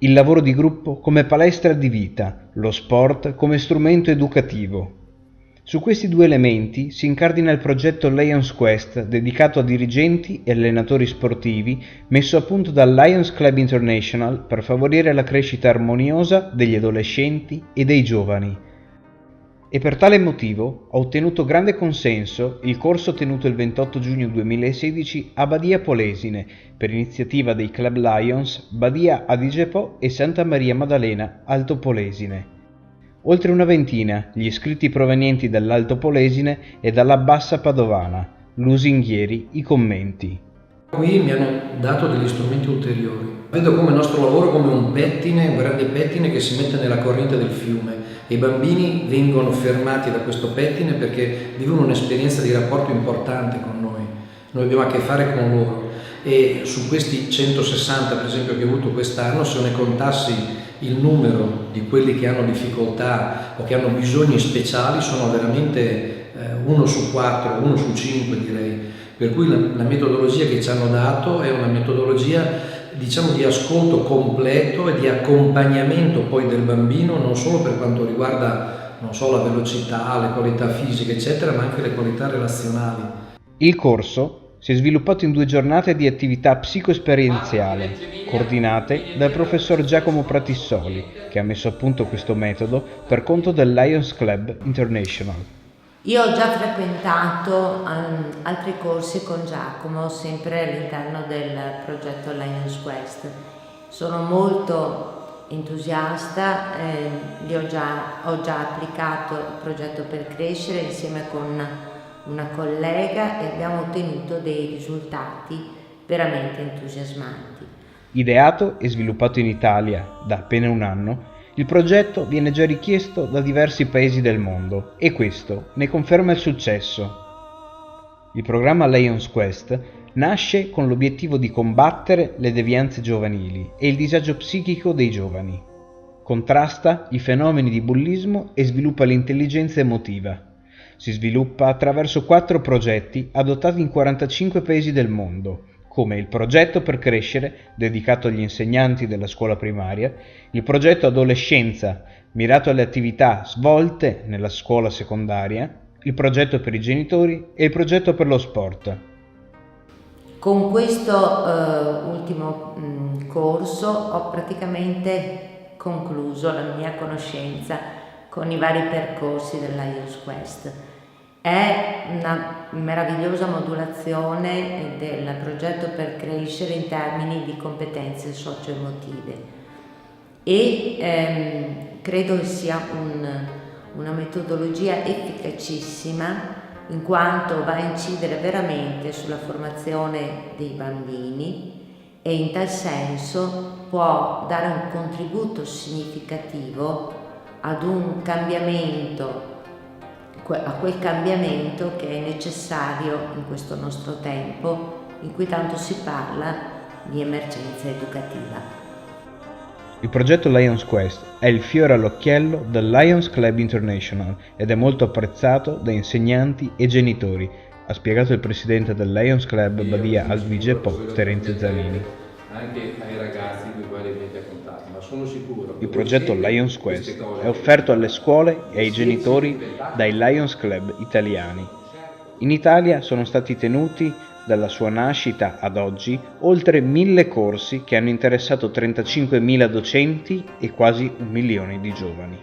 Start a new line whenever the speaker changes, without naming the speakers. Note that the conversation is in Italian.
il lavoro di gruppo come palestra di vita, lo sport come strumento educativo. Su questi due elementi si incardina il progetto Lions Quest, dedicato a dirigenti e allenatori sportivi, messo a punto dal Lions Club International per favorire la crescita armoniosa degli adolescenti e dei giovani. E per tale motivo ha ottenuto grande consenso il corso tenuto il 28 giugno 2016 a Badia Polesine, per iniziativa dei Club Lions Badia Adige Po e Santa Maria Maddalena Alto Polesine. Oltre una ventina gli iscritti provenienti dall'Alto Polesine e dalla Bassa Padovana, lusinghieri i commenti.
Qui mi hanno dato degli strumenti ulteriori. Vedo come il nostro lavoro come un pettine, un grande pettine che si mette nella corrente del fiume e i bambini vengono fermati da questo pettine perché vivono un'esperienza di rapporto importante con noi. Noi abbiamo a che fare con loro e su questi 160 per esempio che ho avuto quest'anno, se ne contassi il numero di quelli che hanno difficoltà o che hanno bisogni speciali sono veramente 1 su 4, 1 su 5 direi. Per cui la metodologia che ci hanno dato è una metodologia diciamo di ascolto completo e di accompagnamento poi del bambino non solo per quanto riguarda non so, la velocità, le qualità fisiche eccetera, ma anche le qualità relazionali.
Il corso si è sviluppato in 2 giornate di attività psicoesperienziale, coordinate dal professor Giacomo Pratissoli, che ha messo a punto questo metodo per conto del Lions Club International.
Io ho già frequentato altri corsi con Giacomo, sempre all'interno del progetto Lions Quest. Sono molto entusiasta, ho già applicato il progetto per crescere insieme con una collega e abbiamo ottenuto dei risultati veramente entusiasmanti.
Ideato e sviluppato in Italia da appena un anno, il progetto viene già richiesto da diversi paesi del mondo e questo ne conferma il successo. Il programma Lions Quest nasce con l'obiettivo di combattere le devianze giovanili e il disagio psichico dei giovani. Contrasta i fenomeni di bullismo e sviluppa l'intelligenza emotiva. Si sviluppa attraverso 4 progetti adottati in 45 paesi del mondo, come il progetto per crescere, dedicato agli insegnanti della scuola primaria, il progetto adolescenza, mirato alle attività svolte nella scuola secondaria, il progetto per i genitori e il progetto per lo sport.
Con questo ultimo corso ho praticamente concluso la mia conoscenza con i vari percorsi del Lions Quest. È una meravigliosa modulazione del progetto per crescere in termini di competenze socio-emotive e credo che sia una metodologia efficacissima in quanto va a incidere veramente sulla formazione dei bambini e in tal senso può dare un contributo significativo ad un cambiamento, a quel cambiamento che è necessario in questo nostro tempo in cui tanto si parla di emergenza educativa.
Il progetto Lions Quest è il fiore all'occhiello del Lions Club International ed è molto apprezzato da insegnanti e genitori, ha spiegato il presidente del Lions Club Badia Adige Po, Terenzio Zanini.
Anche ai ragazzi con i quali venite a contatto, ma sono sicuro che
il progetto Lions Quest è offerto alle scuole e ai genitori dai Lions Club italiani. In Italia sono stati tenuti dalla sua nascita ad oggi oltre 1000 corsi che hanno interessato 35.000 docenti e quasi 1 milione di giovani.